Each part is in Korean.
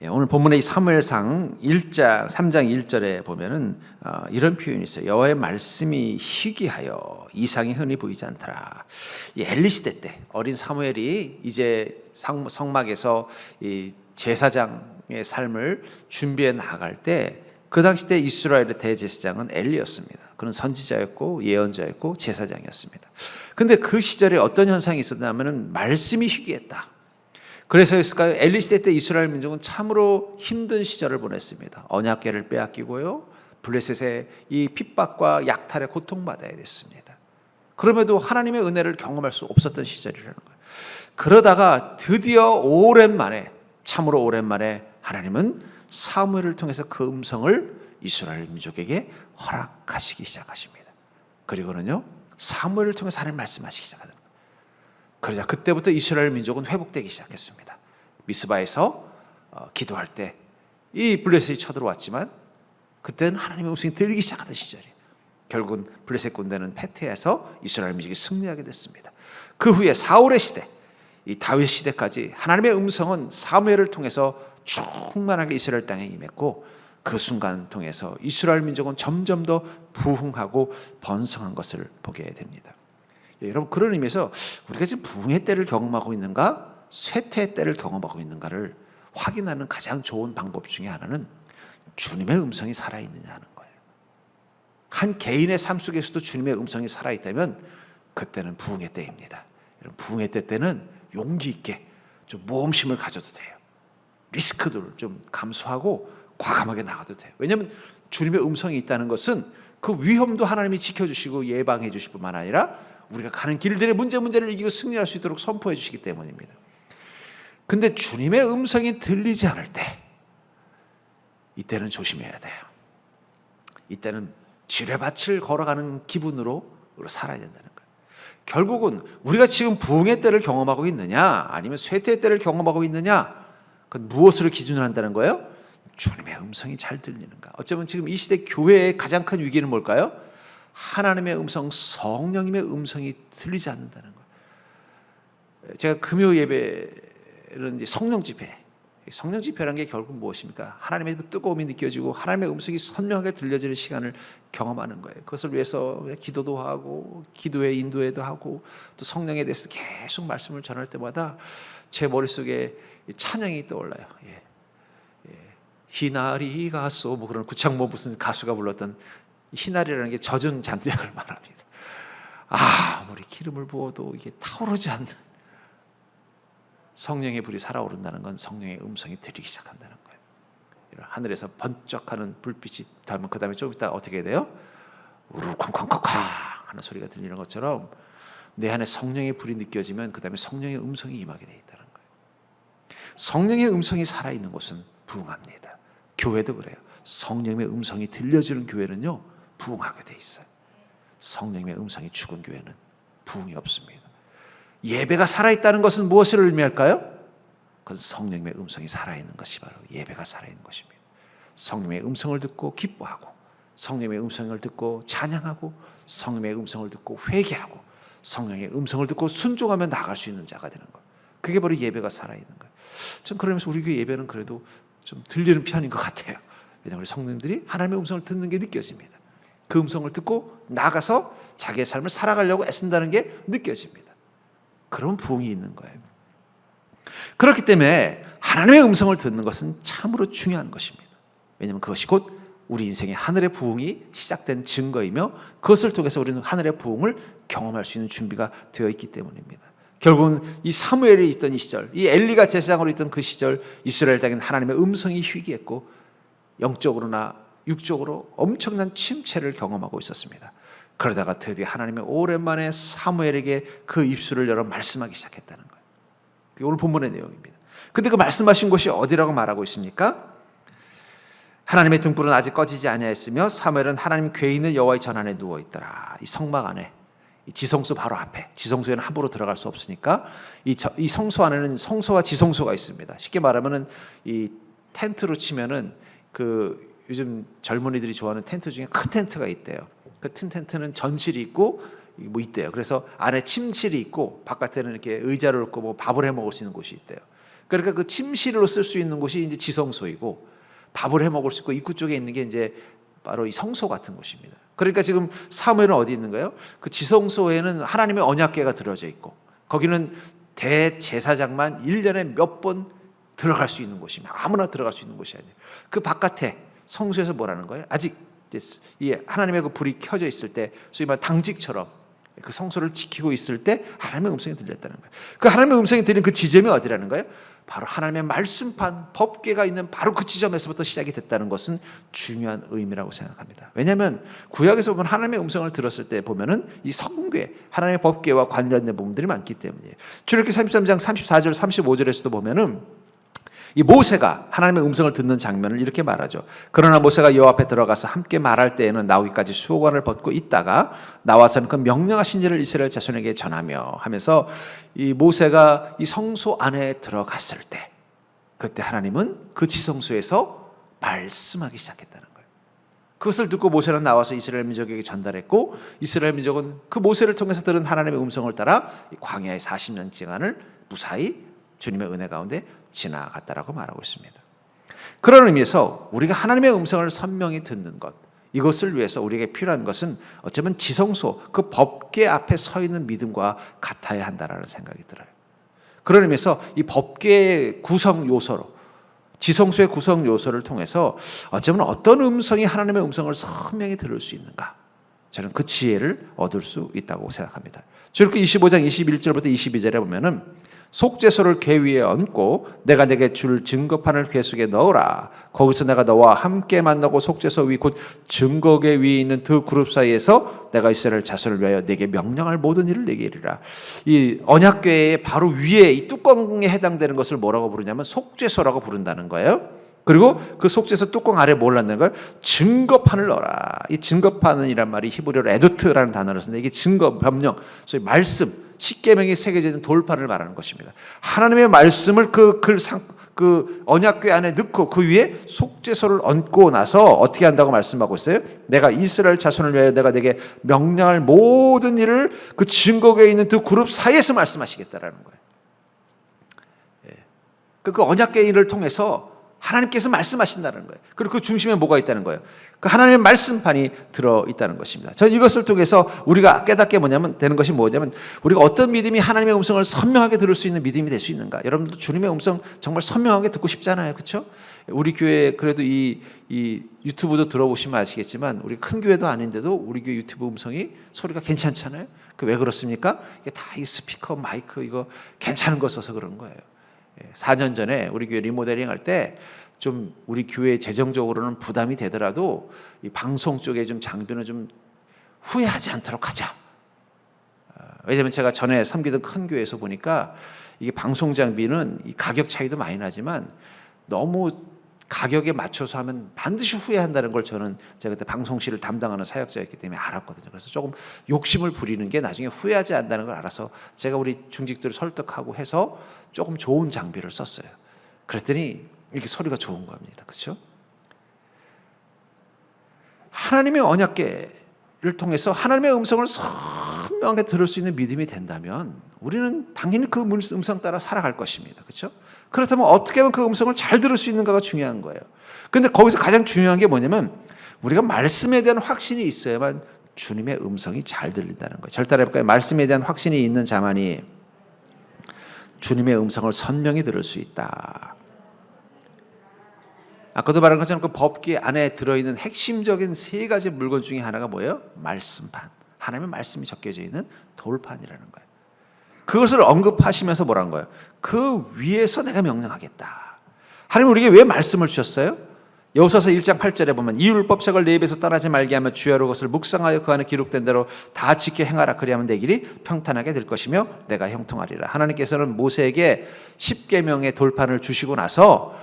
오늘 본문의 이 사무엘상 1장 3장 1절에 보면은 이런 표현이 있어요. 여호와의 말씀이 희귀하여 이상이 흔히 보이지 않더라. 이 엘리 시대 때 어린 사무엘이 이제 성막에서 이 제사장의 삶을 준비해 나아갈 때 그 당시 때 이스라엘의 대제사장은 엘리였습니다. 그는 선지자였고 예언자였고 제사장이었습니다. 근데 그 시절에 어떤 현상이 있었냐면은 말씀이 희귀했다. 그래서였을까요? 엘리 시대 때 이스라엘 민족은 참으로 힘든 시절을 보냈습니다. 언약궤를 빼앗기고요, 블레셋의 이 핍박과 약탈에 고통받아야 됐습니다. 그럼에도 하나님의 은혜를 경험할 수 없었던 시절이라는 거예요. 그러다가 드디어 오랜만에, 참으로 오랜만에 하나님은 사무엘을 통해서 그 음성을 이스라엘 민족에게 허락하시기 시작하십니다. 그리고는요, 사무엘을 통해서 하나님 말씀하시기 시작하는 거예요. 그러자 그때부터 이스라엘 민족은 회복되기 시작했습니다. 미스바에서 기도할 때 이 블레셋이 쳐들어왔지만 그때는 하나님의 음성이 들리기 시작하던 시절이에요. 결국은 블레셋 군대는 패퇴해서 이스라엘 민족이 승리하게 됐습니다. 그 후에 사울의 시대, 이 다윗 시대까지 하나님의 음성은 사무엘을 통해서 충만하게 이스라엘 땅에 임했고, 그 순간 통해서 이스라엘 민족은 점점 더 부흥하고 번성한 것을 보게 됩니다. 여러분, 그런 의미에서 우리가 지금 부흥의 때를 경험하고 있는가, 쇠퇴의 때를 경험하고 있는가를 확인하는 가장 좋은 방법 중에 하나는 주님의 음성이 살아있느냐 하는 거예요. 한 개인의 삶 속에서도 주님의 음성이 살아있다면 그때는 부흥의 때입니다. 여러분, 부흥의 때는 용기 있게 좀 모험심을 가져도 돼요. 리스크들을 좀 감수하고 과감하게 나가도 돼요. 왜냐하면 주님의 음성이 있다는 것은 그 위험도 하나님이 지켜주시고 예방해 주실 뿐만 아니라 우리가 가는 길들의 문제를 이기고 승리할 수 있도록 선포해 주시기 때문입니다. 근데 주님의 음성이 들리지 않을 때, 이때는 조심해야 돼요. 이때는 지뢰밭을 걸어가는 기분으로 살아야 된다는 거예요. 결국은 우리가 지금 부흥의 때를 경험하고 있느냐, 아니면 쇠퇴의 때를 경험하고 있느냐, 그건 무엇으로 기준을 한다는 거예요? 주님의 음성이 잘 들리는가. 어쩌면 지금 이 시대 교회의 가장 큰 위기는 뭘까요? 하나님의 음성, 성령님의 음성이 들리지 않는다는 거예요. 제가 금요 예배는 이제 성령 집회, 성령 집회라는 게 결국 무엇입니까? 하나님의 뜨거움이 느껴지고 하나님의 음성이 선명하게 들려지는 시간을 경험하는 거예요. 그것을 위해서 기도도 하고, 기도의 인도회도 하고, 또 성령에 대해서 계속 말씀을 전할 때마다 제 머릿속에 찬양이 떠올라요. 희나리 가소, 뭐 그런 구창모 무슨 가수가 불렀던 희나리라는 게 젖은 잔디약을 말합니다. 아무리 기름을 부어도 이게 타오르지 않는 성령의 불이 살아오른다는 건 성령의 음성이 들리기 시작한다는 거예요. 하늘에서 번쩍하는 불빛이 닿으면 그 다음에 좀 있다 어떻게 돼요? 우르쾅쾅쾅쾅 하는 소리가 들리는 것처럼 내 안에 성령의 불이 느껴지면 그 다음에 성령의 음성이 임하게 돼 있다는 거예요. 성령의 음성이 살아있는 곳은 부흥합니다. 교회도 그래요. 성령의 음성이 들려지는 교회는요, 부흥하게 돼 있어요. 성령의 음성이 죽은 교회는 부흥이 없습니다. 예배가 살아있다는 것은 무엇을 의미할까요? 그건 성령의 음성이 살아있는 것이 바로 예배가 살아있는 것입니다. 성령의 음성을 듣고 기뻐하고, 성령의 음성을 듣고 찬양하고, 성령의 음성을 듣고 회개하고, 성령의 음성을 듣고 순종하며 나아갈 수 있는 자가 되는 거예요. 그게 바로 예배가 살아있는 거예요. 전 그러면서 우리 교회 예배는 그래도 좀 들리는 편인 것 같아요. 왜냐하면 우리 성도님들이 하나님의 음성을 듣는 게 느껴집니다. 그 음성을 듣고 나가서 자기의 삶을 살아가려고 애쓴다는 게 느껴집니다. 그런 부흥이 있는 거예요. 그렇기 때문에 하나님의 음성을 듣는 것은 참으로 중요한 것입니다. 왜냐하면 그것이 곧 우리 인생의 하늘의 부흥이 시작된 증거이며, 그것을 통해서 우리는 하늘의 부흥을 경험할 수 있는 준비가 되어 있기 때문입니다. 결국은 이 사무엘이 있던 이 시절, 이 엘리가 제사장으로 있던 그 시절, 이스라엘 땅에는 하나님의 음성이 희귀했고 영적으로나 육적으로 엄청난 침체를 경험하고 있었습니다. 그러다가 드디어 하나님이 오랜만에 사무엘에게 그 입술을 열어 말씀하기 시작했다는 거예요. 그게 오늘 본문의 내용입니다. 근데 그 말씀하신 곳이 어디라고 말하고 있습니까? 하나님의 등불은 아직 꺼지지 아니하였으며 사무엘은 하나님 궤에 있는 여호와의 전 안에 누워 있더라. 이 성막 안에, 이 지성소 바로 앞에, 지성소에는 함부로 들어갈 수 없으니까 이 성소 안에는 성소와 지성소가 있습니다. 쉽게 말하면은 이 텐트로 치면은 그 요즘 젊은이들이 좋아하는 텐트 중에 큰 텐트가 있대요. 그 큰 텐트는 전실이 있고 뭐 있대요. 그래서 안에 침실이 있고 바깥에는 이렇게 의자를 놓고 뭐 밥을 해 먹을 수 있는 곳이 있대요. 그러니까 그 침실로 쓸 수 있는 곳이 이제 지성소이고, 밥을 해 먹을 수 있고, 입구 쪽에 있는 게 이제 바로 이 성소 같은 곳입니다. 그러니까 지금 사무엘은 어디 있는 거예요? 그 지성소에는 하나님의 언약궤가 들어져 있고, 거기는 대제사장만 1년에 몇 번 들어갈 수 있는 곳이며, 아무나 들어갈 수 있는 곳이 아니에요. 그 바깥에 성소에서 뭐라는 거예요? 아직 이 하나님의 그 불이 켜져 있을 때, 소위 말 당직처럼 그 성소를 지키고 있을 때 하나님의 음성이 들렸다는 거예요. 그 하나님의 음성이 들린 그 지점이 어디라는 거예요? 바로 하나님의 말씀판, 법궤가 있는 바로 그 지점에서부터 시작이 됐다는 것은 중요한 의미라고 생각합니다. 왜냐하면 구약에서 보면 하나님의 음성을 들었을 때 보면은 이 성궤, 하나님의 법궤와 관련된 부분들이 많기 때문이에요. 출애굽기 33장 34절 35절에서도 보면은 이 모세가 하나님의 음성을 듣는 장면을 이렇게 말하죠. 그러나 모세가 여호와 앞에 들어가서 함께 말할 때에는 나오기까지 수호관을 벗고 있다가 나와서는 그 명령하신 일을 이스라엘 자손에게 전하며 하면서, 이 모세가 이 성소 안에 들어갔을 때, 그때 하나님은 그 지성소에서 말씀하기 시작했다는 거예요. 그것을 듣고 모세는 나와서 이스라엘 민족에게 전달했고, 이스라엘 민족은 그 모세를 통해서 들은 하나님의 음성을 따라 광야의 40년 기간을 무사히 주님의 은혜 가운데 지나갔다라고 말하고 있습니다. 그런 의미에서 우리가 하나님의 음성을 선명히 듣는 것, 이것을 위해서 우리에게 필요한 것은 어쩌면 지성소, 그 법궤 앞에 서 있는 믿음과 같아야 한다라는 생각이 들어요. 그런 의미에서 이 법궤의 구성 요소로, 지성소의 구성 요소를 통해서 어쩌면 어떤 음성이 하나님의 음성을 선명히 들을 수 있는가, 저는 그 지혜를 얻을 수 있다고 생각합니다. 출애굽기 25장 21절부터 22절에 보면은 속죄소를 궤 위에 얹고 내가 내게 줄 증거판을 궤 속에 넣으라. 거기서 내가 너와 함께 만나고 속죄소 위 곧 증거궤 위에 있는 두 그룹 사이에서 내가 이스라엘 자손을 위하여 내게 명령할 모든 일을 내게 이르라. 이 언약궤의 바로 위에 이 뚜껑에 해당되는 것을 뭐라고 부르냐면 속죄소라고 부른다는 거예요. 그리고 그 속죄소 뚜껑 아래 뭘 넣는 거예요? 증거판을 넣어라. 이 증거판이란 말이 히브리어로 에두트라는 단어를 쓰는데, 이게 증거, 변명, 소위 말씀, 십계명이 새겨져 있는 돌판을 말하는 것입니다. 하나님의 말씀을 그 언약궤 안에 넣고 그 위에 속죄소를 얹고 나서 어떻게 한다고 말씀하고 있어요? 내가 이스라엘 자손을 위하여 내가 내게 명령할 모든 일을 그 증거궤에 있는 두 그룹 사이에서 말씀하시겠다라는 거예요. 그 언약궤의 일을 통해서 하나님께서 말씀하신다는 거예요. 그리고 그 중심에 뭐가 있다는 거예요? 그 하나님의 말씀판이 들어있다는 것입니다. 저는 이것을 통해서 우리가 깨닫게 되는 것이 뭐냐면, 우리가 어떤 믿음이 하나님의 음성을 선명하게 들을 수 있는 믿음이 될 수 있는가. 여러분도 주님의 음성 정말 선명하게 듣고 싶잖아요. 그렇죠? 우리 교회 그래도 이 유튜브도 들어보시면 아시겠지만, 우리 큰 교회도 아닌데도 우리 교회 유튜브 음성이 소리가 괜찮잖아요. 그 왜 그렇습니까? 이게 다 이 스피커, 마이크 이거 괜찮은 거 써서 그런 거예요. 4년 전에 우리 교회 리모델링 할 때 좀 우리 교회 재정적으로는 부담이 되더라도 이 방송 쪽에 좀 장비는 좀 후회하지 않도록 하자. 왜냐하면 제가 전에 섬기던 큰 교회에서 보니까 이게 방송 장비는 이 가격 차이도 많이 나지만 너무 가격에 맞춰서 하면 반드시 후회한다는 걸 제가 그때 방송실을 담당하는 사역자였기 때문에 알았거든요. 그래서 조금 욕심을 부리는 게 나중에 후회하지 않는다는 걸 알아서 제가 우리 중직들을 설득하고 해서 조금 좋은 장비를 썼어요. 그랬더니 이렇게 소리가 좋은 겁니다. 그렇죠? 하나님의 언약궤를 통해서 하나님의 음성을 선명하게 들을 수 있는 믿음이 된다면 우리는 당연히 그 음성 따라 살아갈 것입니다. 그렇죠? 그렇다면 어떻게 하면 그 음성을 잘 들을 수 있는가가 중요한 거예요. 그런데 거기서 가장 중요한 게 뭐냐면, 우리가 말씀에 대한 확신이 있어야만 주님의 음성이 잘 들린다는 거예요. 절따라 해볼까요? 말씀에 대한 확신이 있는 자만이 주님의 음성을 선명히 들을 수 있다. 아까도 말한 것처럼 그 법궤 안에 들어있는 핵심적인 세 가지 물건 중에 하나가 뭐예요? 말씀판. 하나님의 말씀이 적혀져 있는 돌판이라는 거예요. 그것을 언급하시면서 뭐라는 거예요? 그 위에서 내가 명령하겠다. 하나님 우리에게 왜 말씀을 주셨어요? 여호수아서 1장 8절에 보면 이 율법책을 내 입에서 떠나지 말게 하며 주야로 그것을 묵상하여 그 안에 기록된 대로 다 지켜 행하라. 그리하면 내 길이 평탄하게 될 것이며 내가 형통하리라. 하나님께서는 모세에게 십계명의 돌판을 주시고 나서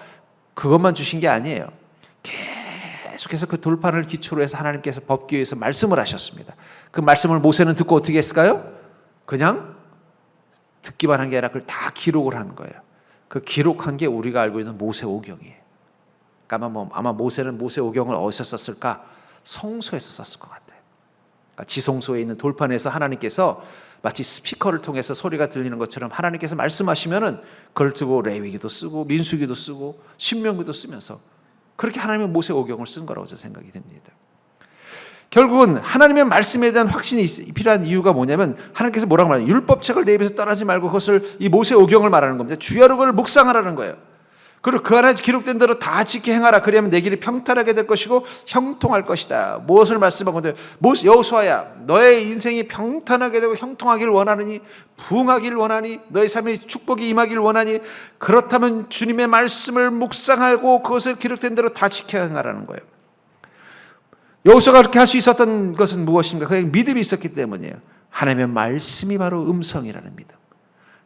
그것만 주신 게 아니에요. 계속해서 그 돌판을 기초로 해서 하나님께서 법궤에서 말씀을 하셨습니다. 그 말씀을 모세는 듣고 어떻게 했을까요? 그냥 듣기만 한 게 아니라 그걸 다 기록을 한 거예요. 그 기록한 게 우리가 알고 있는 모세오경이에요. 그러니까 아마 모세는 모세오경을 어디서 썼을까? 성소에서 썼을 것 같아요. 그러니까 지성소에 있는 돌판에서 하나님께서 마치 스피커를 통해서 소리가 들리는 것처럼 하나님께서 말씀하시면은 그걸 두고 레위기도 쓰고 민수기도 쓰고 신명기도 쓰면서 그렇게 하나님의 모세오경을 쓴 거라고 저는 생각이 듭니다. 결국은 하나님의 말씀에 대한 확신이 필요한 이유가 뭐냐면 하나님께서 뭐라고 말해요? 율법책을 내 입에서 떠나지 말고 그것을 이 모세오경을 말하는 겁니다. 주야로 그걸 묵상하라는 거예요. 그리고 그 안에 기록된 대로 다 지켜 행하라. 그리하면 내 길이 평탄하게 될 것이고 형통할 것이다. 무엇을 말씀하건대 여호수아야, 너의 인생이 평탄하게 되고 형통하길 원하느니, 부흥하길 원하니, 너의 삶에 축복이 임하길 원하니, 그렇다면 주님의 말씀을 묵상하고 그것을 기록된 대로 다 지켜 행하라는 거예요. 여호수아가 그렇게 할 수 있었던 것은 무엇입니까? 그의 믿음이 있었기 때문이에요. 하나님의 말씀이 바로 음성이라는 믿음.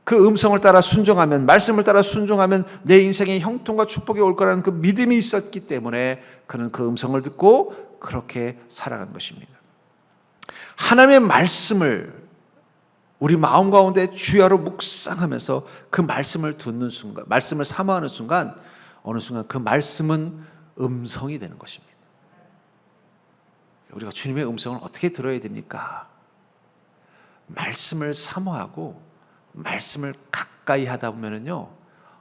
그 음성을 따라 순종하면, 말씀을 따라 순종하면 내 인생에 형통과 축복이 올 거라는 그 믿음이 있었기 때문에 그는 그 음성을 듣고 그렇게 살아간 것입니다. 하나님의 말씀을 우리 마음 가운데 주야로 묵상하면서 그 말씀을 듣는 순간, 말씀을 사모하는 순간, 어느 순간 그 말씀은 음성이 되는 것입니다. 우리가 주님의 음성을 어떻게 들어야 됩니까? 말씀을 사모하고 말씀을 가까이 하다 보면은요,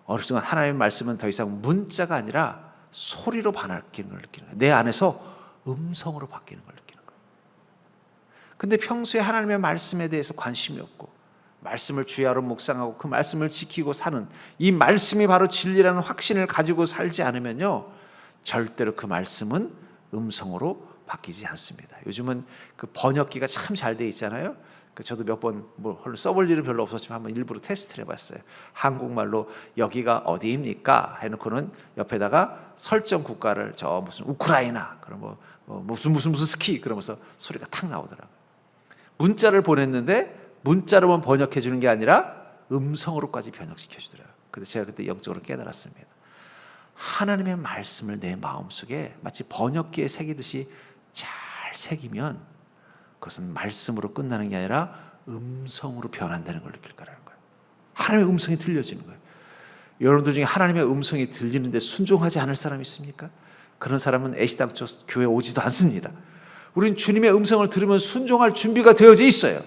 어느 순간 하나님의 말씀은 더 이상 문자가 아니라 소리로 바뀌는 걸 느끼는 거예요. 내 안에서 음성으로 바뀌는 걸 느끼는 거예요. 근데 평소에 하나님의 말씀에 대해서 관심이 없고 말씀을 주야로 묵상하고 그 말씀을 지키고 사는 이 말씀이 바로 진리라는 확신을 가지고 살지 않으면요, 절대로 그 말씀은 음성으로 바뀌지 않습니다. 요즘은 그 번역기가 참 잘 돼 있잖아요. 저도 몇 번 써볼 일은 별로 없었지만 한번 일부러 테스트를 해봤어요. 한국말로 여기가 어디입니까? 해놓고는 옆에다가 설정 국가를 저 무슨 우크라이나, 그럼 무슨 스키 그러면서 소리가 탁 나오더라고요. 문자를 보냈는데 문자로만 번역해 주는 게 아니라 음성으로까지 번역시켜 주더라고요. 그래서 제가 그때 영적으로 깨달았습니다. 하나님의 말씀을 내 마음속에 마치 번역기에 새기듯이 잘 새기면 그것은 말씀으로 끝나는 게 아니라 음성으로 변한다는 걸 느낄 거라는 거예요. 하나님의 음성이 들려지는 거예요. 여러분들 중에 하나님의 음성이 들리는데 순종하지 않을 사람이 있습니까? 그런 사람은 애시당초 교회 오지도 않습니다. 우리는 주님의 음성을 들으면 순종할 준비가 되어져 있어요.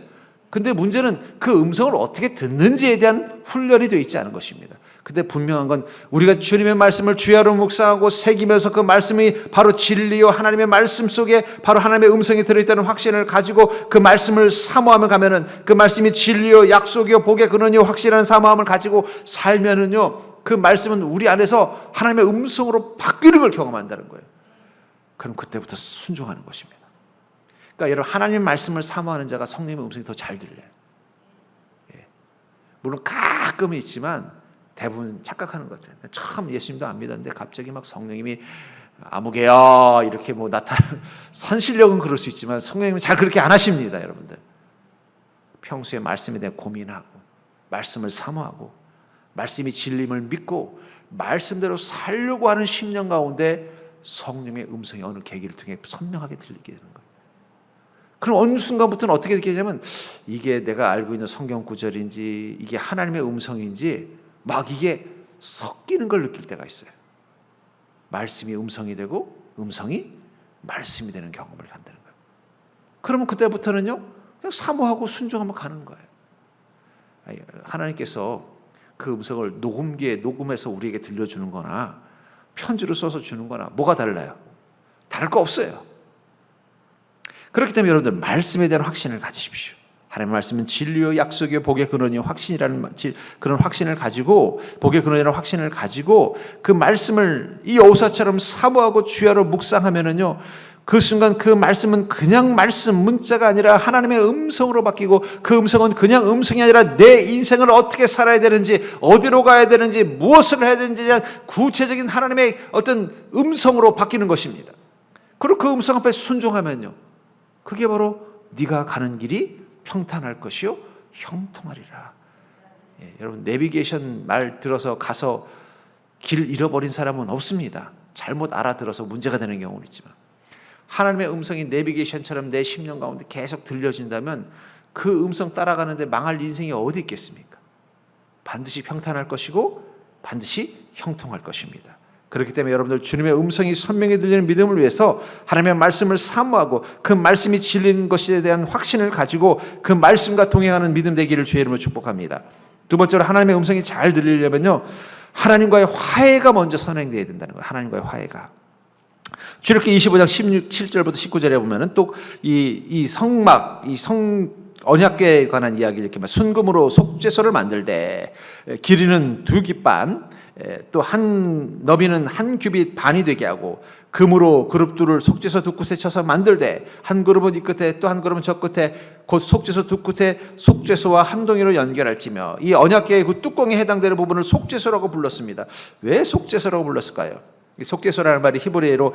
근데 문제는 그 음성을 어떻게 듣는지에 대한 훈련이 되어 있지 않은 것입니다. 근데 분명한 건 우리가 주님의 말씀을 주야로 묵상하고 새기면서 그 말씀이 바로 진리요 하나님의 말씀 속에 바로 하나님의 음성이 들어있다는 확신을 가지고 그 말씀을 사모하며 가면은 그 말씀이 진리요 약속이요 복의 근원이요 확실한 사모함을 가지고 살면은요, 그 말씀은 우리 안에서 하나님의 음성으로 바뀌는 걸 경험한다는 거예요. 그럼 그때부터 순종하는 것입니다. 그러니까 여러분, 하나님의 말씀을 사모하는 자가 성령의 음성이 더 잘 들려요. 물론 가끔은 있지만 대부분 착각하는 것 같아요. 참 예수님도 안 믿었는데 갑자기 막 성령님이 아무개야 이렇게 나타나는, 산신령은 그럴 수 있지만 성령님은 잘 그렇게 안 하십니다. 여러분들 평소에 말씀에 대해 고민하고 말씀을 사모하고 말씀이 진리임을 믿고 말씀대로 살려고 하는 심령 가운데 성령의 음성이 어느 계기를 통해 선명하게 들리게 되는 거예요. 그럼 어느 순간부터는 어떻게 느끼냐면 이게 내가 알고 있는 성경 구절인지 이게 하나님의 음성인지 막 이게 섞이는 걸 느낄 때가 있어요. 말씀이 음성이 되고 음성이 말씀이 되는 경험을 한다는 거예요. 그러면 그때부터는요, 그냥 사모하고 순종하며 가는 거예요. 하나님께서 그 음성을 녹음기에 녹음해서 우리에게 들려주는 거나 편지로 써서 주는 거나 뭐가 달라요? 다를 거 없어요. 그렇기 때문에 여러분들 말씀에 대한 확신을 가지십시오. 하나님의 말씀은 진리요 약속이요 복의 근원이요 확신이라는 그런 확신을 가지고, 복의 근원이라는 확신을 가지고 그 말씀을 이 여호수아처럼 사모하고 주야로 묵상하면은요, 그 순간 그 말씀은 그냥 말씀 문자가 아니라 하나님의 음성으로 바뀌고, 그 음성은 그냥 음성이 아니라 내 인생을 어떻게 살아야 되는지, 어디로 가야 되는지, 무엇을 해야 되는지에 대한 구체적인 하나님의 어떤 음성으로 바뀌는 것입니다. 그리고 그 음성 앞에 순종하면요, 그게 바로 네가 가는 길이 평탄할 것이요 형통하리라. 여러분, 내비게이션 말 들어서 가서 길 잃어버린 사람은 없습니다. 잘못 알아들어서 문제가 되는 경우는 있지만, 하나님의 음성이 내비게이션처럼 내 심령 가운데 계속 들려진다면 그 음성 따라가는데 망할 인생이 어디 있겠습니까? 반드시 평탄할 것이고 반드시 형통할 것입니다. 그렇기 때문에 여러분들 주님의 음성이 선명히 들리는 믿음을 위해서 하나님의 말씀을 사모하고 그 말씀이 진리인 것에 대한 확신을 가지고 그 말씀과 동행하는 믿음 되기를 주의 이름으로 축복합니다. 두 번째로 하나님의 음성이 잘 들리려면요, 하나님과의 화해가 먼저 선행되어야 된다는 거예요. 하나님과의 화해가. 출애굽기 25장 17절부터 19절에 보면은 또 이 성막, 언약궤에 관한 이야기를 이렇게 순금으로 속죄소를 만들되 길이는 2깃반, 또 한 너비는 1규빗 반이 되게 하고 금으로 그룹들을 속죄소 두 끝에 쳐서 만들되 한 그룹은 이 끝에 또 한 그룹은 저 끝에 곧 속죄소 두 끝에 속죄소와 한 동이로 연결할지며, 이 언약궤의 그 뚜껑에 해당되는 부분을 속죄소라고 불렀습니다. 왜 속죄소라고 불렀을까요? 이 속죄소라는 말이 히브리어로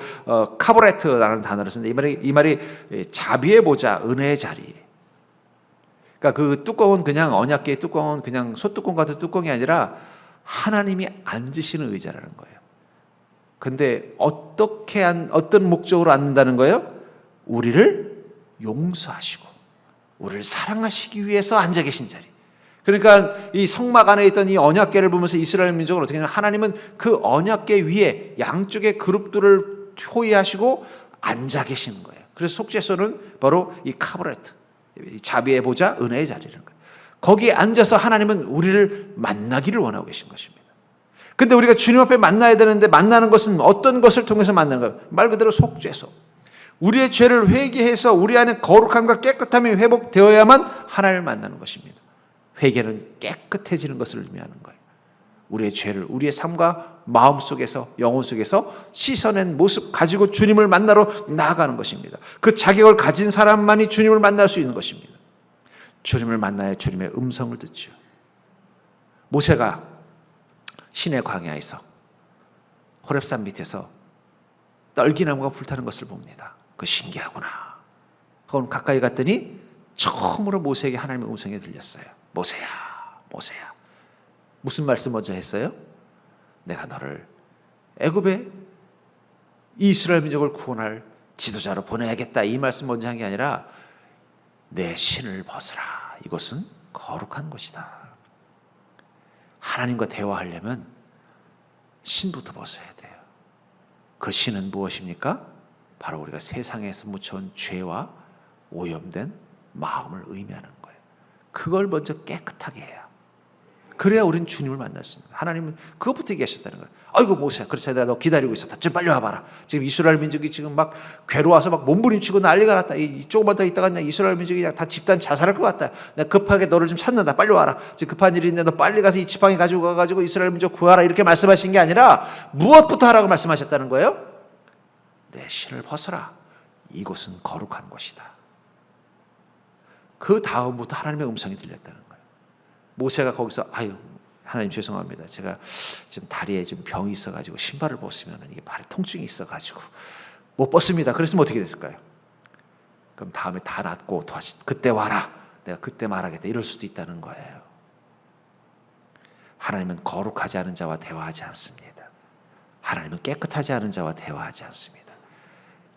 카보레트라는 단어를 쓰는데 이 말이 자비의 보좌, 은혜의 자리. 그러니까 그 뚜껑은 그냥 언약궤의 뚜껑은 그냥 소뚜껑 같은 뚜껑이 아니라 하나님이 앉으시는 의자라는 거예요. 근데 어떤 목적으로 앉는다는 거예요? 우리를 용서하시고 우리를 사랑하시기 위해서 앉아 계신 자리. 그러니까 이 성막 안에 있던 이 언약궤를 보면서 이스라엘 민족은 어떻게 하냐면, 하나님은 그 언약궤 위에 양쪽의 그룹들을 호위하시고 앉아 계시는 거예요. 그래서 속죄소는 바로 이 카보레트, 자비의 보좌, 은혜의 자리라는 거예요. 거기에 앉아서 하나님은 우리를 만나기를 원하고 계신 것입니다. 근데 우리가 주님 앞에 만나야 되는데, 만나는 것은 어떤 것을 통해서 만나는 거예요? 말 그대로 속죄소. 우리의 죄를 회개해서 우리 안에 거룩함과 깨끗함이 회복되어야만 하나님을 만나는 것입니다. 회개는 깨끗해지는 것을 의미하는 거예요. 우리의 죄를 우리의 삶과 마음 속에서, 영혼 속에서 씻어낸 모습 가지고 주님을 만나러 나아가는 것입니다. 그 자격을 가진 사람만이 주님을 만날 수 있는 것입니다. 주님을 만나야 주님의 음성을 듣죠. 모세가 시내 광야에서 호렙산 밑에서 떨기나무가 불타는 것을 봅니다. 그 신기하구나. 그럼 가까이 갔더니 처음으로 모세에게 하나님의 음성이 들렸어요. 모세야, 모세야. 무슨 말씀 먼저 했어요? 내가 너를 애굽에 이스라엘 민족을 구원할 지도자로 보내야겠다. 이 말씀 먼저 한 게 아니라 내 신을 벗으라. 이것은 거룩한 곳이다. 하나님과 대화하려면 신부터 벗어야 돼요. 그 신은 무엇입니까? 바로 우리가 세상에서 묻혀온 죄와 오염된 마음을 의미하는 거예요. 그걸 먼저 깨끗하게 해야, 그래야 우리는 주님을 만날 수 있는 거예요. 하나님은 그것부터 얘기하셨다는 거예요. 아이고 모세야, 그래서 내가 너 기다리고 있었다. 좀 빨리 와봐라. 지금 이스라엘 민족이 지금 막 괴로워서 막 몸부림치고 난리가 났다. 조금만 더 있다가 그냥 이스라엘 민족이 그냥 다 집단 자살할 것 같다. 내가 급하게 너를 좀 찾는다. 빨리 와라. 지금 급한 일이 있는데 너 빨리 가서 이 지팡이 가지고 가가지고 이스라엘 민족 구하라. 이렇게 말씀하신 게 아니라 무엇부터 하라고 말씀하셨다는 거예요? 내 신을 벗어라. 이곳은 거룩한 곳이다. 그 다음부터 하나님의 음성이 들렸다는 거예요. 모세가 거기서 아유 하나님 죄송합니다. 제가 지금 다리에 좀 병이 있어가지고 신발을 벗으면 이게 발에 통증이 있어가지고 못 벗습니다. 그랬으면 어떻게 됐을까요? 그럼 다음에 다 낫고 다시 그때 와라. 내가 그때 말하겠다. 이럴 수도 있다는 거예요. 하나님은 거룩하지 않은 자와 대화하지 않습니다. 하나님은 깨끗하지 않은 자와 대화하지 않습니다.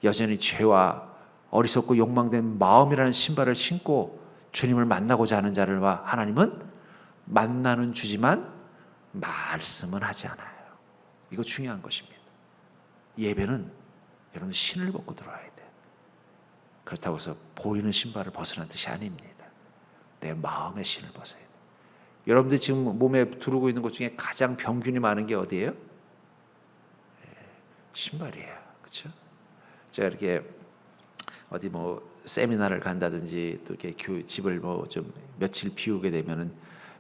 여전히 죄와 어리석고 욕망된 마음이라는 신발을 신고 주님을 만나고자 하는 자들과 하나님은 만나는 주지만 말씀은 하지 않아요. 이거 중요한 것입니다. 예배는 여러분 신을 벗고 들어와야 돼요. 그렇다고 해서 보이는 신발을 벗으라는 뜻이 아닙니다. 내 마음의 신을 벗어야 돼요. 여러분들 지금 몸에 두르고 있는 것 중에 가장 병균이 많은 게 어디예요? 신발이에요. 그렇죠? 제가 이렇게 어디 뭐 세미나를 간다든지 또 이렇게 집을 뭐 좀 며칠 비우게 되면은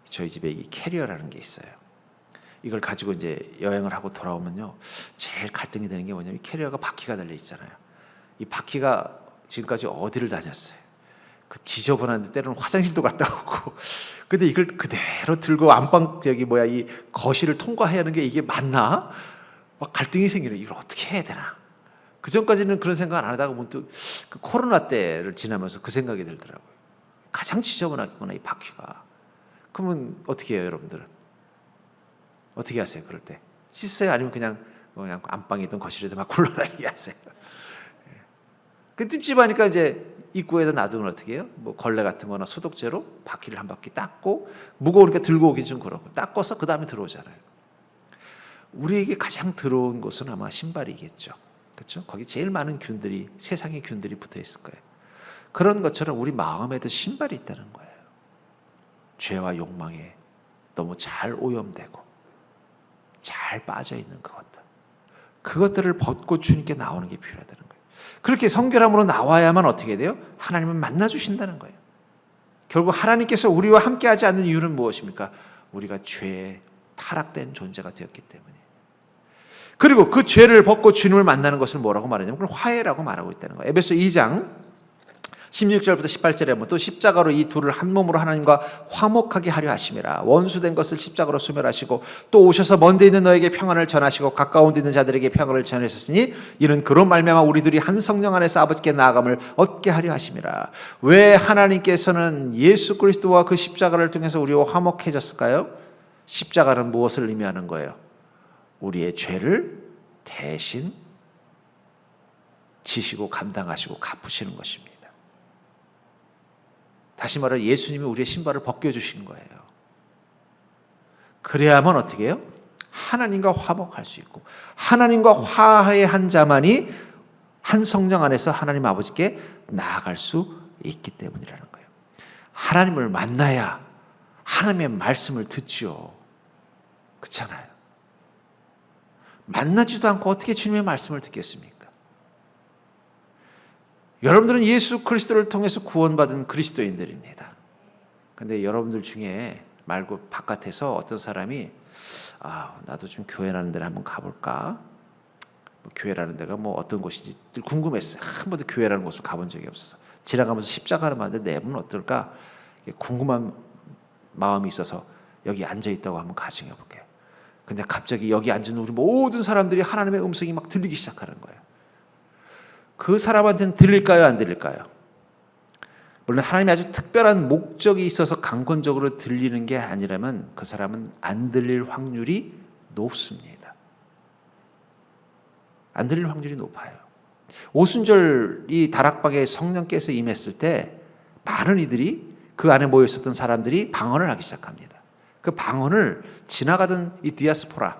저희 집에 이 캐리어라는 게 있어요. 이걸 가지고 이제 여행을 하고 돌아오면요, 제일 갈등이 되는 게 뭐냐면, 이 캐리어가 바퀴가 달려 있잖아요. 이 바퀴가 지금까지 어디를 다녔어요? 그 지저분한데 때로는 화장실도 갔다 오고. 근데 이걸 그대로 들고 안방 이 거실을 통과해야 하는 게 이게 맞나? 막 갈등이 생기는. 이걸 어떻게 해야 되나? 그 전까지는 그런 생각 안 하다가 문득 그 코로나 때를 지나면서 그 생각이 들더라고요. 가장 지저분하겠구나 이 바퀴가. 그러면 어떻게 해요, 여러분들은? 어떻게 하세요, 그럴 때? 씻어요? 아니면 그냥 안방이든 거실에든 막 굴러다니게 하세요? 그 찝찝하니까 이제 입구에다 놔두면 어떻게 해요? 뭐 걸레 같은 거나 소독제로 바퀴를 한 바퀴 닦고, 무거우니까 들고 오기 좀 그렇고 닦아서 그 다음에 들어오잖아요. 우리에게 가장 더러운 곳은 아마 신발이겠죠. 그렇죠? 거기 제일 많은 균들이, 세상의 균들이 붙어 있을 거예요. 그런 것처럼 우리 마음에도 신발이 있다는 거예요. 죄와 욕망에 너무 잘 오염되고 잘 빠져 있는 것들, 그것들을 벗고 주님께 나오는 게 필요하다는 거예요. 그렇게 성결함으로 나와야만 어떻게 돼요? 하나님은 만나 주신다는 거예요. 결국 하나님께서 우리와 함께하지 않는 이유는 무엇입니까? 우리가 죄에 타락된 존재가 되었기 때문에. 그리고 그 죄를 벗고 주님을 만나는 것을 뭐라고 말하냐면 그걸 화해라고 말하고 있다는 거예요. 에베소 2장 16절부터 18절에 보면 또 십자가로 이 둘을 한 몸으로 하나님과 화목하게 하려 하심이라. 원수된 것을 십자가로 소멸하시고 또 오셔서 먼데 있는 너에게 평안을 전하시고 가까운 데 있는 자들에게 평안을 전하셨으니 이는 그로 말미암아 우리들이 한 성령 안에서 아버지께 나아감을 얻게 하려 하심이라. 왜 하나님께서는 예수 그리스도와 그 십자가를 통해서 우리와 화목해졌을까요? 십자가는 무엇을 의미하는 거예요? 우리의 죄를 대신 지시고 감당하시고 갚으시는 것입니다. 다시 말해 예수님이 우리의 신발을 벗겨주신 거예요. 그래야만 어떻게 해요? 하나님과 화목할 수 있고 하나님과 화해한 자만이 한 성령 안에서 하나님 아버지께 나아갈 수 있기 때문이라는 거예요. 하나님을 만나야 하나님의 말씀을 듣죠. 그렇잖아요. 만나지도 않고 어떻게 주님의 말씀을 듣겠습니까? 여러분들은 예수 그리스도를 통해서 구원받은 그리스도인들입니다. 그런데 여러분들 중에 말고 바깥에서 어떤 사람이 나도 좀 교회라는 데를 한번 가볼까? 교회라는 데가 어떤 곳인지 궁금했어요. 한 번도 교회라는 곳을 가본 적이 없어서 지나가면서 십자가를 봤는데 내부는 어떨까? 궁금한 마음이 있어서 여기 앉아있다고 한번 가정해 볼게요. 근데 갑자기 여기 앉은 우리 모든 사람들이 하나님의 음성이 막 들리기 시작하는 거예요. 그 사람한테는 들릴까요? 안 들릴까요? 물론 하나님이 아주 특별한 목적이 있어서 강권적으로 들리는 게 아니라면 그 사람은 안 들릴 확률이 높습니다. 안 들릴 확률이 높아요. 오순절 이 다락방에 성령께서 임했을 때 많은 이들이 그 안에 모여 있었던 사람들이 방언을 하기 시작합니다. 그 방언을 지나가던 이 디아스포라,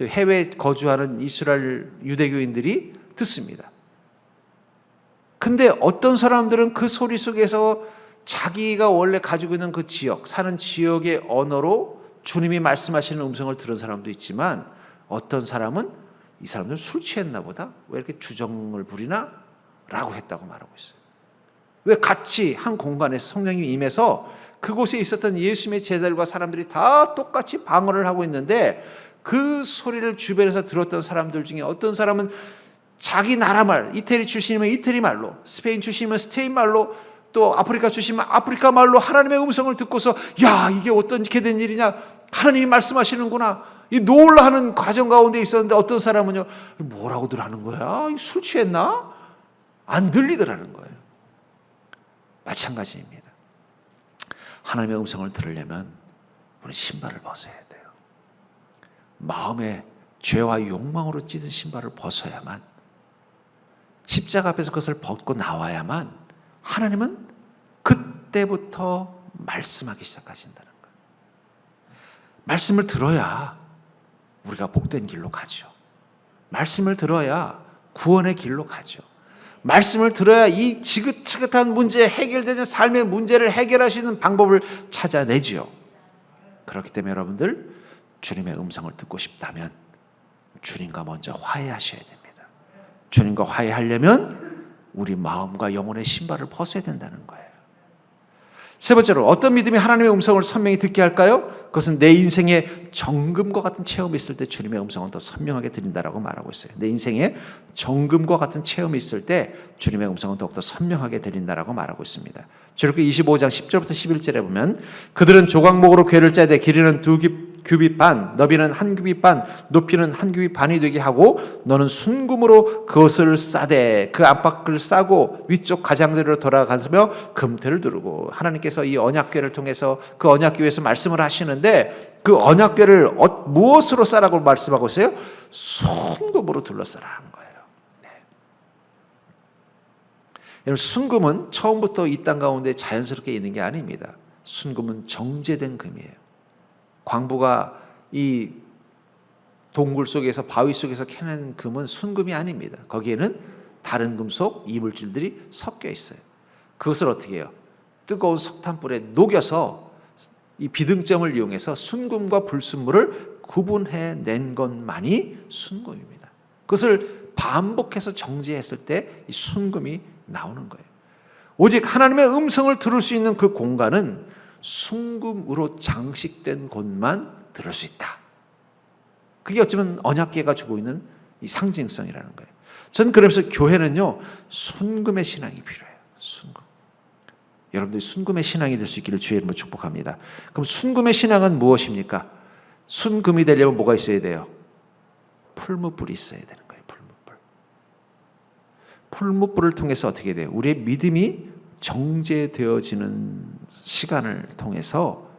해외에 거주하는 이스라엘 유대교인들이 듣습니다. 근데 어떤 사람들은 그 소리 속에서 자기가 원래 가지고 있는 그 지역, 사는 지역의 언어로 주님이 말씀하시는 음성을 들은 사람도 있지만 어떤 사람은 이 사람들은 술 취했나 보다? 왜 이렇게 주정을 부리나? 라고 했다고 말하고 있어요. 왜 같이 한 공간에서 성령님이 임해서 그곳에 있었던 예수님의 제자들과 사람들이 다 똑같이 방언을 하고 있는데 그 소리를 주변에서 들었던 사람들 중에 어떤 사람은 자기 나라 말, 이태리 출신이면 이태리 말로, 스페인 출신이면 스페인 말로, 또 아프리카 출신이면 아프리카 말로 하나님의 음성을 듣고서 야, 이게 어떻게 된 일이냐? 하나님이 말씀하시는구나. 이 놀라는 과정 가운데 있었는데 어떤 사람은요, 뭐라고들 하는 거야? 술 취했나? 안 들리더라는 거예요. 마찬가지입니다. 하나님의 음성을 들으려면 우리 신발을 벗어야 돼요. 마음에 죄와 욕망으로 찢은 신발을 벗어야만, 십자가 앞에서 그것을 벗고 나와야만 하나님은 그때부터 말씀하기 시작하신다는 거예요. 말씀을 들어야 우리가 복된 길로 가죠. 말씀을 들어야 구원의 길로 가죠. 말씀을 들어야 이 지긋지긋한 문제, 해결되는 삶의 문제를 해결하시는 방법을 찾아내지요. 그렇기 때문에 여러분들, 주님의 음성을 듣고 싶다면 주님과 먼저 화해하셔야 됩니다. 주님과 화해하려면 우리 마음과 영혼의 신발을 벗어야 된다는 거예요. 세 번째로, 어떤 믿음이 하나님의 음성을 선명히 듣게 할까요? 그것은 내 인생에 정금과 같은 체험이 있을 때 주님의 음성은 더 선명하게 들린다라고 말하고 있어요. 내 인생에 정금과 같은 체험이 있을 때 주님의 음성은 더욱더 선명하게 들린다라고 말하고 있습니다. 출애굽기 25장 10절부터 11절에 보면 그들은 조각목으로 궤를 짜되 길이는 2규빗 반, 너비는 1규빗 반, 높이는 1규빗 반이 되게 하고 너는 순금으로 그것을 싸되 그 안팎을 싸고 위쪽 가장자리로 돌아가며 금태를 두르고. 하나님께서 이 언약궤를 통해서 그 언약궤에서 말씀을 하시는데 그 언약궤를 무엇으로 싸라고 말씀하고 있어요? 순금으로 둘러싸라 하는 거예요. 네. 여러분, 순금은 처음부터 이 땅 가운데 자연스럽게 있는 게 아닙니다. 순금은 정제된 금이에요. 광부가 이 동굴 속에서 바위 속에서 캐낸 금은 순금이 아닙니다. 거기에는 다른 금속 이물질들이 섞여 있어요. 그것을 어떻게 해요? 뜨거운 석탄불에 녹여서 이 비등점을 이용해서 순금과 불순물을 구분해낸 것만이 순금입니다. 그것을 반복해서 정제했을 때 이 순금이 나오는 거예요. 오직 하나님의 음성을 들을 수 있는 그 공간은 순금으로 장식된 곳만 들을 수 있다. 그게 어쩌면 언약궤가 주고 있는 이 상징성이라는 거예요. 저는 그러면서 교회는요, 순금의 신앙이 필요해요. 순금. 여러분들이 순금의 신앙이 될 수 있기를 주의 이름으로 축복합니다. 그럼 순금의 신앙은 무엇입니까? 순금이 되려면 뭐가 있어야 돼요? 풀무불이 있어야 되는 거예요. 풀무불. 풀무불을 통해서 어떻게 돼요? 우리의 믿음이 정제되어지는 시간을 통해서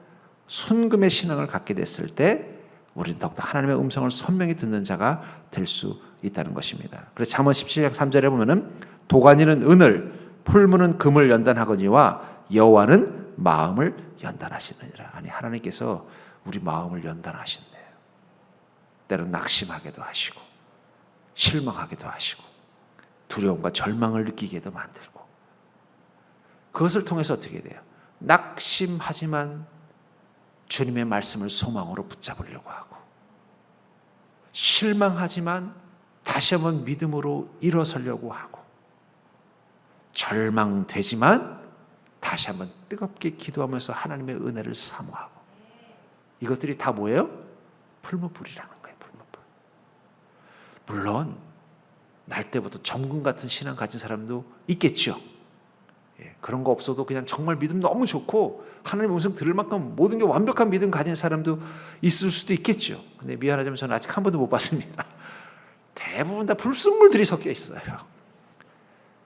순금의 신앙을 갖게 됐을 때 우리는 더욱더 하나님의 음성을 선명히 듣는 자가 될 수 있다는 것입니다. 그래서 잠언 17장 3절에 보면은 도가니는 은을, 풀무는 금을 연단하거니와 여호와는 마음을 연단하시느니라. 아니, 하나님께서 우리 마음을 연단하신대요. 때로는 낙심하게도 하시고 실망하게도 하시고 두려움과 절망을 느끼게도 만들고, 그것을 통해서 어떻게 돼요? 낙심하지만 주님의 말씀을 소망으로 붙잡으려고 하고, 실망하지만 다시 한번 믿음으로 일어서려고 하고, 절망되지만 다시 한번 뜨겁게 기도하면서 하나님의 은혜를 사모하고, 이것들이 다 뭐예요? 풀무불이라는 거예요. 풀무불. 물론 날 때부터 정금 같은 신앙 가진 사람도 있겠죠. 그런 거 없어도 그냥 정말 믿음 너무 좋고 하나님의 음성 들을 만큼 모든 게 완벽한 믿음 가진 사람도 있을 수도 있겠죠. 근데 미안하지만 저는 아직 한 번도 못 봤습니다. 대부분 다 불순물들이 섞여 있어요.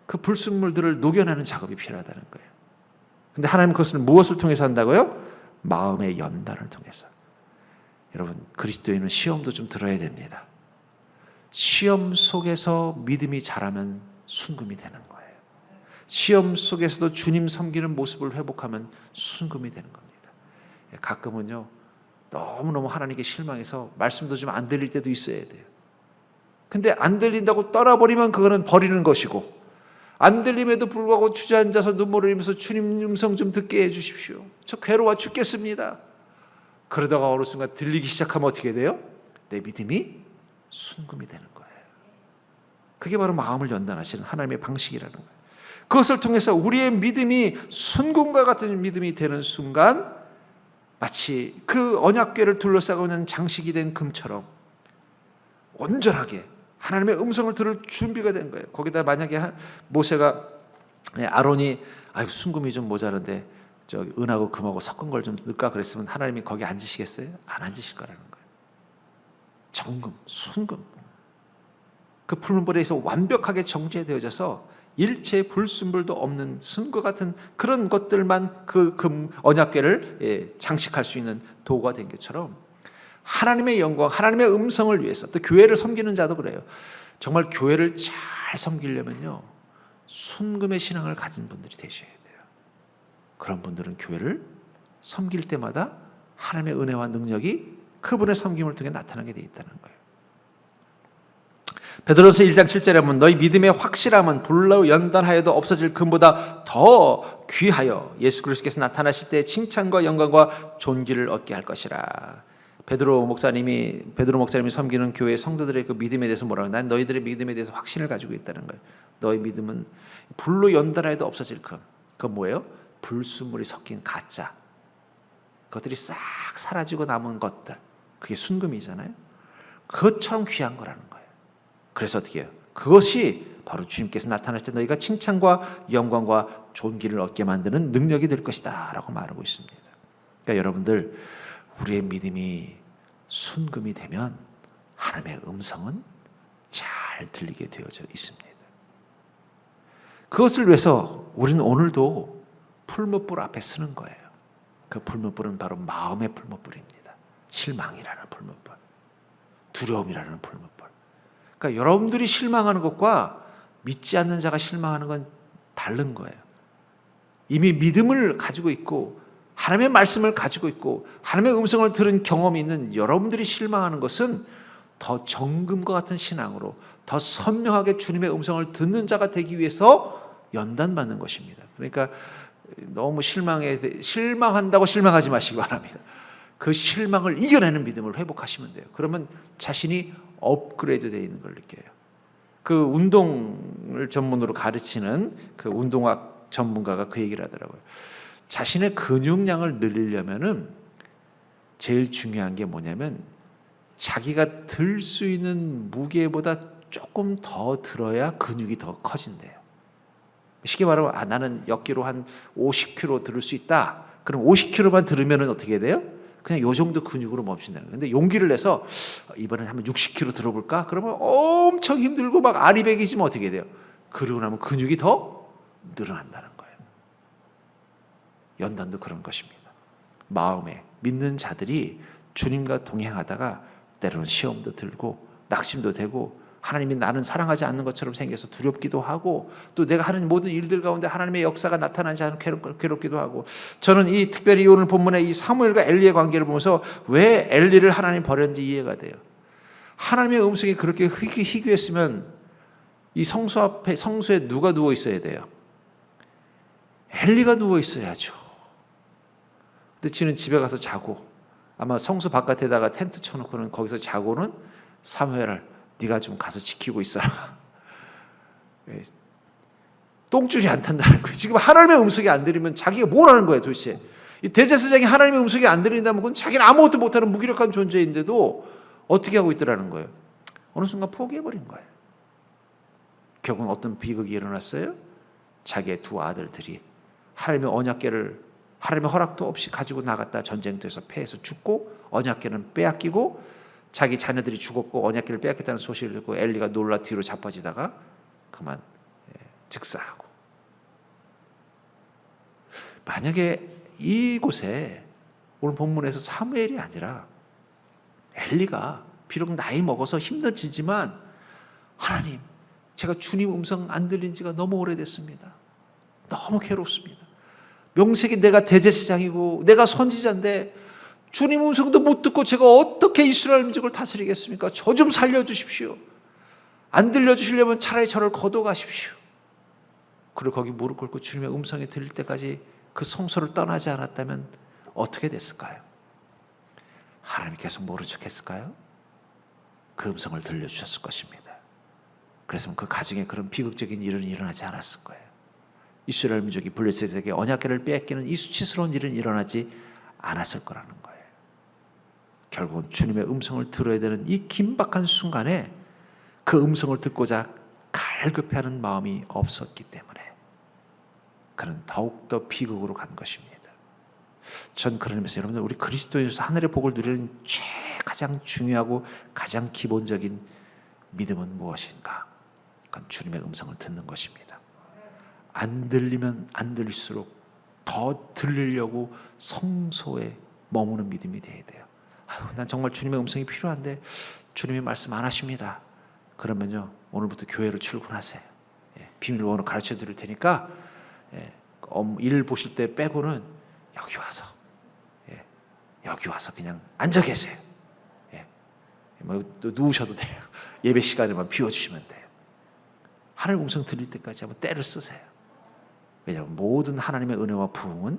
그 불순물들을 녹여내는 작업이 필요하다는 거예요. 근데 하나님은 그것을 무엇을 통해서 한다고요? 마음의 연단을 통해서. 여러분, 그리스도인은 시험도 좀 들어야 됩니다. 시험 속에서 믿음이 자라면 순금이 되는 거예요. 시험 속에서도 주님 섬기는 모습을 회복하면 순금이 되는 겁니다. 가끔은요, 너무너무 하나님께 실망해서 말씀도 좀 안 들릴 때도 있어야 돼요. 근데 안 들린다고 떠나버리면 그거는 버리는 것이고, 안 들림에도 불구하고 주저앉아서 눈물을 흘리면서 주님 음성 좀 듣게 해주십시오. 저 괴로워 죽겠습니다. 그러다가 어느 순간 들리기 시작하면 어떻게 돼요? 내 믿음이 순금이 되는 거예요. 그게 바로 마음을 연단하시는 하나님의 방식이라는 거예요. 그것을 통해서 우리의 믿음이 순금과 같은 믿음이 되는 순간 마치 그 언약궤를 둘러싸고 있는 장식이 된 금처럼 온전하게 하나님의 음성을 들을 준비가 된 거예요. 거기다 만약에 모세가, 아론이 순금이 좀 모자른데 저 은하고 금하고 섞은 걸 좀 넣을까 그랬으면 하나님이 거기 앉으시겠어요? 안 앉으실 거라는 거예요. 정금, 순금. 그 풀무불에서 완벽하게 정제되어져서 일체의 불순물도 없는 순과 같은 그런 것들만 그 금 언약궤를 장식할 수 있는 도구가 된 것처럼 하나님의 영광, 하나님의 음성을 위해서, 또 교회를 섬기는 자도 그래요. 정말 교회를 잘 섬기려면요, 순금의 신앙을 가진 분들이 되셔야 돼요. 그런 분들은 교회를 섬길 때마다 하나님의 은혜와 능력이 그분의 섬김을 통해 나타나게 돼 있다는 거예요. 베드로서 1장 7절에 보면 너희 믿음의 확실함은 불로 연단하여도 없어질 금보다 더 귀하여 예수 그리스도께서 나타나실 때 칭찬과 영광과 존귀를 얻게 할 것이라. 베드로 목사님이 섬기는 교회 성도들의 그 믿음에 대해서 뭐라고? 난 너희들의 믿음에 대해서 확신을 가지고 있다는 거예요. 너희 믿음은 불로 연단하여도 없어질 금. 그건 뭐예요? 불순물이 섞인 가짜. 그것들이 싹 사라지고 남은 것들. 그게 순금이잖아요. 그것처럼 귀한 거라는 거예요. 그래서 어떻게 해요? 그것이 바로 주님께서 나타날 때 너희가 칭찬과 영광과 존귀를 얻게 만드는 능력이 될 것이다 라고 말하고 있습니다. 그러니까 여러분들, 우리의 믿음이 순금이 되면 하나님의 음성은 잘 들리게 되어져 있습니다. 그것을 위해서 우리는 오늘도 풀무불 앞에 서는 거예요. 그 풀무불은 바로 마음의 풀무불입니다. 실망이라는 풀무불, 두려움이라는 풀무불. 그러니까 여러분들이 실망하는 것과 믿지 않는 자가 실망하는 건 다른 거예요. 이미 믿음을 가지고 있고 하나님의 말씀을 가지고 있고 하나님의 음성을 들은 경험이 있는 여러분들이 실망하는 것은 더 정금과 같은 신앙으로 더 선명하게 주님의 음성을 듣는 자가 되기 위해서 연단받는 것입니다. 그러니까 너무 실망한다고 실망하지 마시기 바랍니다. 그 실망을 이겨내는 믿음을 회복하시면 돼요. 그러면 자신이 업그레이드 되어 있는 걸 느껴요. 그 운동을 전문으로 가르치는 그 운동학 전문가가 그 얘기를 하더라고요. 자신의 근육량을 늘리려면은 제일 중요한 게 뭐냐면 자기가 들 수 있는 무게보다 조금 더 들어야 근육이 더 커진대요. 쉽게 말하면 나는 역기로 한 50kg 들을 수 있다. 그럼 50kg만 들으면 어떻게 돼요? 그냥 요 정도 근육으로 멈춘다는 거예요. 근데 용기를 내서 이번엔 한번 60kg 들어볼까? 그러면 엄청 힘들고 막 아리백이지면 어떻게 돼요? 그러고 나면 근육이 더 늘어난다는 거예요. 연단도 그런 것입니다. 마음에 믿는 자들이 주님과 동행하다가 때로는 시험도 들고 낙심도 되고 하나님이 나는 사랑하지 않는 것처럼 생겨서 두렵기도 하고 또 내가 하는 모든 일들 가운데 하나님의 역사가 나타나지 않으면 괴롭기도 하고 저는 이 특별히 오늘 본문의 이 사무엘과 엘리의 관계를 보면서 왜 엘리를 하나님 버렸는지 이해가 돼요. 하나님의 음성이 그렇게 희귀했으면 이 성소 앞에 성소에 누가 누워 있어야 돼요? 엘리가 누워 있어야죠. 근데 지는 집에 가서 자고 아마 성소 바깥에다가 텐트 쳐놓고는 거기서 자고는 사무엘을 네가 좀 가서 지키고 있어라. 똥줄이 안 탄다는 거예요. 지금 하나님의 음성이 안 들리면 자기가 뭘 하는 거예요 도대체. 이 대제사장이 하나님의 음성이 안 들린다면 그건 자기는 아무것도 못하는 무기력한 존재인데도 어떻게 하고 있더라는 거예요. 어느 순간 포기해버린 거예요. 결국은 어떤 비극이 일어났어요. 자기의 두 아들들이 하나님의 언약궤를 하나님의 허락도 없이 가지고 나갔다 전쟁터에서 패해서 죽고 언약궤는 빼앗기고 자기 자녀들이 죽었고 언약궤를 빼앗겼다는 소식을 듣고 엘리가 놀라 뒤로 자빠지다가 그만 즉사하고. 만약에 이곳에 오늘 본문에서 사무엘이 아니라 엘리가 비록 나이 먹어서 힘들지만 하나님 제가 주님 음성 안 들린 지가 너무 오래됐습니다. 너무 괴롭습니다. 명색이 내가 대제사장이고 내가 선지자인데 주님 음성도 못 듣고 제가 어떻게 이스라엘 민족을 다스리겠습니까? 저 좀 살려주십시오. 안 들려주시려면 차라리 저를 거둬가십시오. 그리고 거기 무릎 꿇고 주님의 음성이 들릴 때까지 그 성소를 떠나지 않았다면 어떻게 됐을까요? 하나님이 계속 모른 척 했을까요? 그 음성을 들려주셨을 것입니다. 그래서 그 가정에 그런 비극적인 일은 일어나지 않았을 거예요. 이스라엘 민족이 블레셋에게 언약궤를 빼앗기는 이 수치스러운 일은 일어나지 않았을 거라는 거예요. 결국은 주님의 음성을 들어야 되는 이 긴박한 순간에 그 음성을 듣고자 갈급해하는 마음이 없었기 때문에 그는 더욱더 비극으로 간 것입니다. 전 그런 의미에서 여러분들 우리 그리스도인으로서 하늘의 복을 누리는 가장 중요하고 가장 기본적인 믿음은 무엇인가? 그건 주님의 음성을 듣는 것입니다. 안 들리면 안 들릴수록 더 들리려고 성소에 머무는 믿음이 되어야 돼요. 난 정말 주님의 음성이 필요한데 주님의 말씀 안 하십니다. 그러면요 오늘부터 교회로 출근하세요. 비밀번호 가르쳐 드릴 테니까 일 보실 때 빼고는 여기 와서 그냥 앉아 계세요. 뭐 누우셔도 돼요. 예배 시간에만 비워주시면 돼요. 하나님 음성 들릴 때까지 한번 때를 쓰세요. 왜냐하면 모든 하나님의 은혜와 부흥은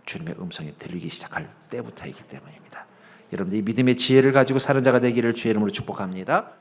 주님의 음성이 들리기 시작할 때부터이기 때문입니다. 여러분들 이 믿음의 지혜를 가지고 사는 자가 되기를 주의 이름으로 축복합니다.